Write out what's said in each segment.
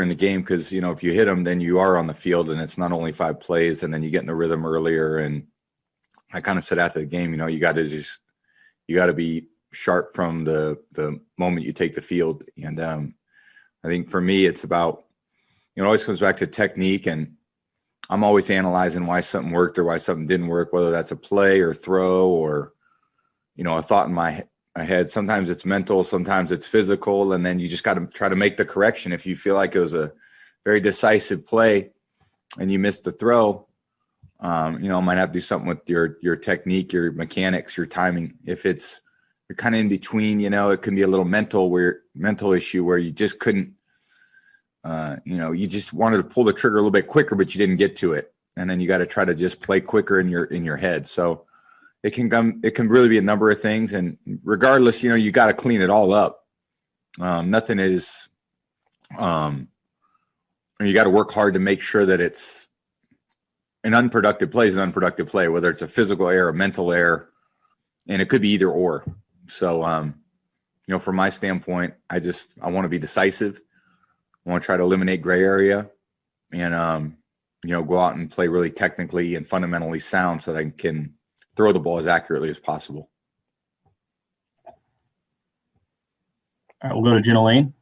in the game because, if you hit them, then you are on the field and it's not only 5 plays and then you get in the rhythm earlier. And I kind of said after the game, you got to be sharp from the moment you take the field. And I think for me, it's about, it always comes back to technique, and I'm always analyzing why something worked or why something didn't work, whether that's a play or throw or, a thought in my head. Sometimes it's mental, sometimes it's physical, and then you just got to try to make the correction. If you feel like it was a very decisive play and you missed the throw, might have to do something with your technique, your mechanics, your timing. If you're kind of in between, it can be a little mental issue where you just couldn't, you just wanted to pull the trigger a little bit quicker, but you didn't get to it. And then you got to try to just play quicker in your head. So it can really be a number of things. And regardless, you got to clean it all up. Nothing is, you got to work hard to make sure that it's an unproductive play is an unproductive play, whether it's a physical error, a mental error, and it could be either or. So, from my standpoint, I want to be decisive. I want to try to eliminate gray area and, go out and play really technically and fundamentally sound so that I can throw the ball as accurately as possible. All right, we'll go to Jenna Lane.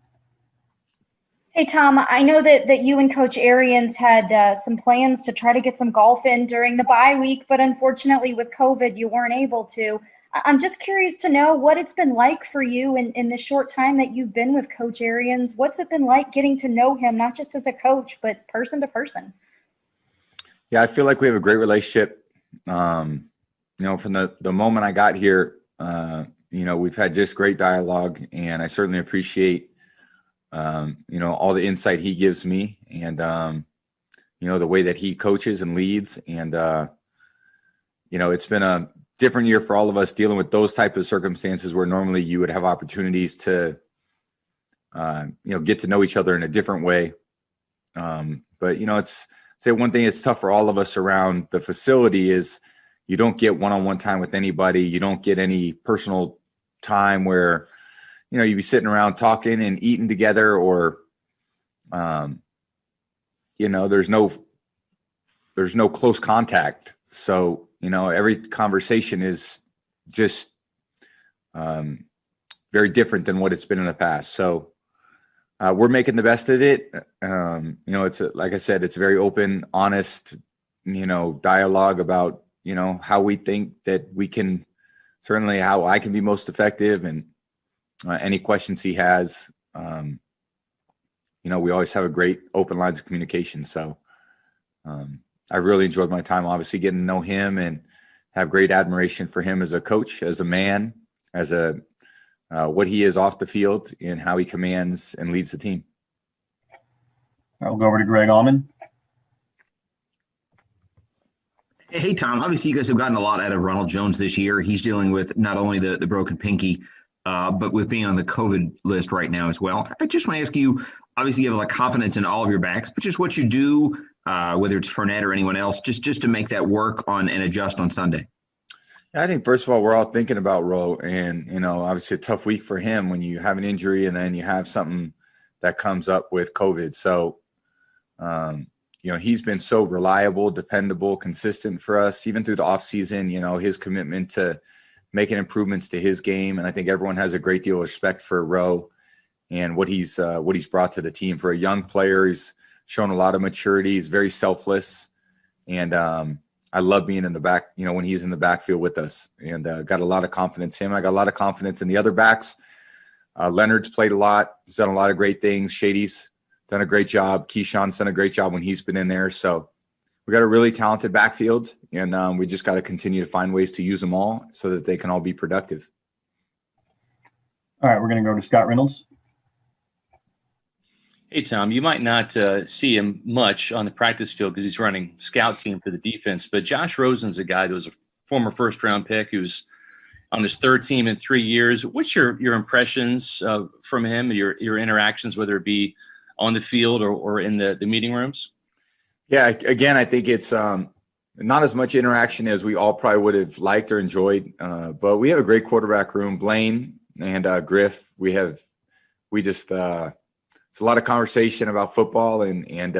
Hey, Tom, I know that you and Coach Arians had some plans to try to get some golf in during the bye week, but unfortunately with COVID, you weren't able to. I'm just curious to know what it's been like for you in the short time that you've been with Coach Arians. What's it been like getting to know him, not just as a coach, but person to person? Yeah, I feel like we have a great relationship. From the moment I got here, we've had just great dialogue, and I certainly appreciate, all the insight he gives me and, the way that he coaches and leads. And, it's been a different year for all of us dealing with those type of circumstances where normally you would have opportunities to, get to know each other in a different way. But, it's say one thing that's tough for all of us around the facility is you don't get one-on-one time with anybody. You don't get any personal time where, you'd be sitting around talking and eating together or, there's no close contact. So, every conversation is just very different than what it's been in the past. So we're making the best of it. It's like I said, it's a very open, honest, dialogue about, how we think that we can, certainly how I can be most effective, and any questions he has. We always have a great open lines of communication. So I really enjoyed my time, obviously, getting to know him and have great admiration for him as a coach, as a man, as what he is off the field and how he commands and leads the team. All right, we'll go over to Greg Allman. Hey, Tom, obviously you guys have gotten a lot out of Ronald Jones this year. He's dealing with not only the broken pinky, but with being on the COVID list right now as well. I just want to ask you, obviously you have a lot of confidence in all of your backs, but just what you do, whether it's Fournette or anyone else, just to make that work on and adjust on Sunday. I think, first of all, we're all thinking about Roe, and, obviously a tough week for him when you have an injury and then you have something that comes up with COVID. So, he's been so reliable, dependable, consistent for us, even through the offseason, his commitment to making improvements to his game. And I think everyone has a great deal of respect for Roe and what he's brought to the team. For a young player, he's shown a lot of maturity. He's very selfless. And I love being in the back, when he's in the backfield with us, and got a lot of confidence in him. I got a lot of confidence in the other backs. Leonard's played a lot. He's done a lot of great things. Shady's done a great job. Keyshawn's done a great job when he's been in there. So we got a really talented backfield, and we just got to continue to find ways to use them all so that they can all be productive. All right, we're going to go to Scott Reynolds. Hey, Tom, you might not see him much on the practice field because he's running scout team for the defense, but Josh Rosen's a guy that was a former first-round pick who's on his third team in 3 years. What's your impressions from him, your interactions, whether it be on the field or in the meeting rooms? Yeah, again, I think it's not as much interaction as we all probably would have liked or enjoyed, but we have a great quarterback room. Blaine and Griff, we just it's a lot of conversation about football and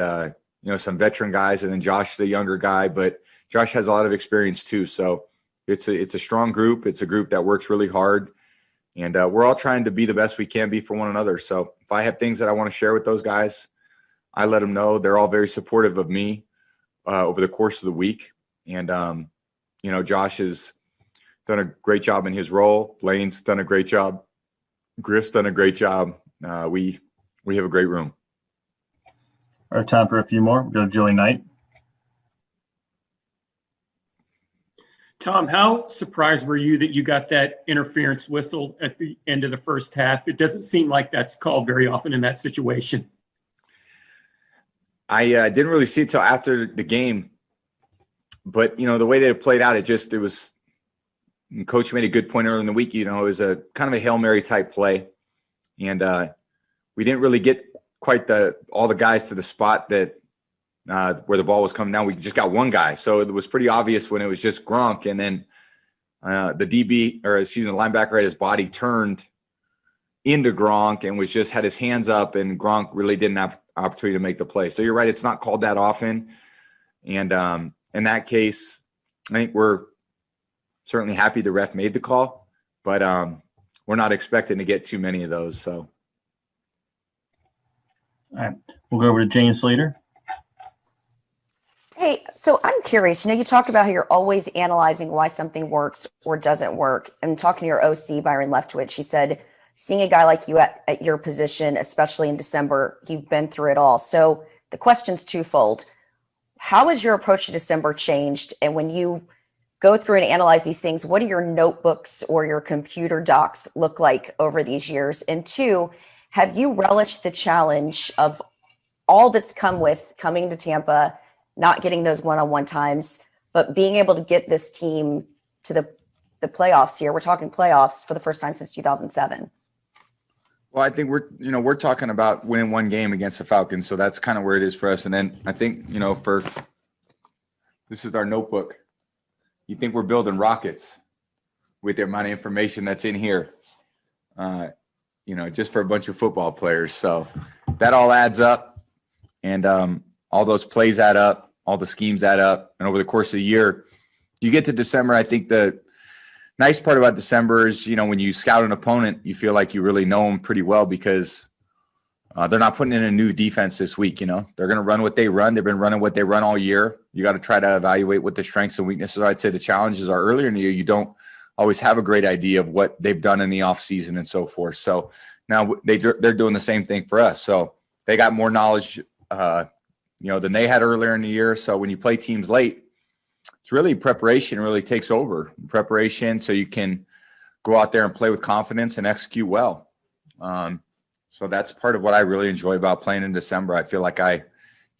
some veteran guys, and then Josh, the younger guy, but Josh has a lot of experience too. So it's a strong group. It's a group that works really hard, and we're all trying to be the best we can be for one another. So if I have things that I want to share with those guys, I let them know. They're all very supportive of me over the course of the week. And, Josh has done a great job in his role. Blaine's done a great job. Griff's done a great job. We have a great room. Our time for a few more. We'll go to Joey Knight. Tom, how surprised were you that you got that interference whistle at the end of the first half? It doesn't seem like that's called very often in that situation. I didn't really see it till after the game, but the way that it played out, it was. Coach made a good point earlier in the week. It was a kind of a Hail Mary type play, and we didn't really get quite all the guys to the spot that where the ball was coming down. We just got one guy, so it was pretty obvious when it was just Gronk, and then the linebacker had his body turned into Gronk and had his hands up, and Gronk really didn't have opportunity to make the play. So you're right, it's not called that often, and in that case, I think we're certainly happy the ref made the call, but we're not expecting to get too many of those. So, all right, we'll go over to Jane Slater. Hey, so I'm curious, you talk about how you're always analyzing why something works or doesn't work. I'm talking to your OC, Byron Leftwich. She said, seeing a guy like you at your position, especially in December, you've been through it all. So the question's twofold. How has your approach to December changed? And when you go through and analyze these things, what do your notebooks or your computer docs look like over these years? And two, have you relished the challenge of all that's come with coming to Tampa, not getting those one-on-one times, but being able to get this team to the playoffs here? We're talking playoffs for the first time since 2007. Well, I think we're talking about winning one game against the Falcons, so that's kind of where it is for us. And then I think this is our notebook. You think we're building rockets with the amount of information that's in here, just for a bunch of football players. So that all adds up, and all those plays add up, all the schemes add up. And over the course of the year, you get to December. I think the nice part about December is, when you scout an opponent, you feel like you really know them pretty well because they're not putting in a new defense this week. They're going to run what they run. They've been running what they run all year. You got to try to evaluate what the strengths and weaknesses are. I'd say the challenges are earlier in the year. You don't always have a great idea of what they've done in the offseason and so forth. So now they're doing the same thing for us. So they got more knowledge, than they had earlier in the year. So when you play teams late, it's really preparation really takes over. Preparation so you can go out there and play with confidence and execute well. So that's part of what I really enjoy about playing in December. I feel like I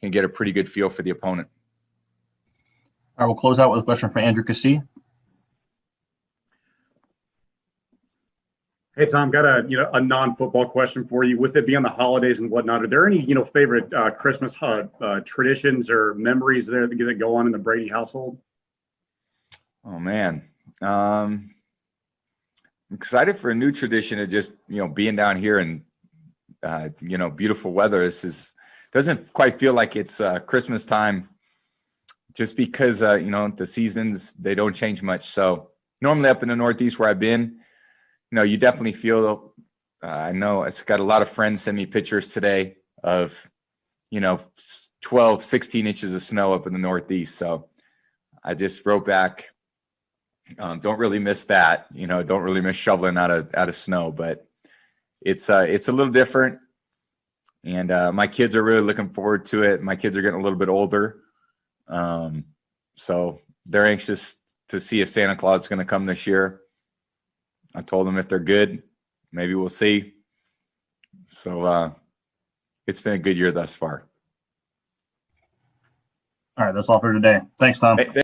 can get a pretty good feel for the opponent. All right, we'll close out with a question from Andrew Cassie. Hey, Tom, got a non-football question for you. With it being the holidays and whatnot, are there any favorite Christmas traditions or memories there that go on in the Brady household? Oh man, I'm excited for a new tradition of just being down here and beautiful weather. Doesn't quite feel like it's Christmas time, just because the seasons, they don't change much. So normally up in the Northeast where I've been, you definitely feel, I know it's got a lot of friends send me pictures today of, 12, 16 inches of snow up in the Northeast. So I just wrote back, don't really miss that, don't really miss shoveling out of snow, but it's a little different. And my kids are really looking forward to it. My kids are getting a little bit older. So they're anxious to see if Santa Claus is going to come this year. I told them if they're good, maybe we'll see. So it's been a good year thus far. All right, that's all for today. Thanks, Tom.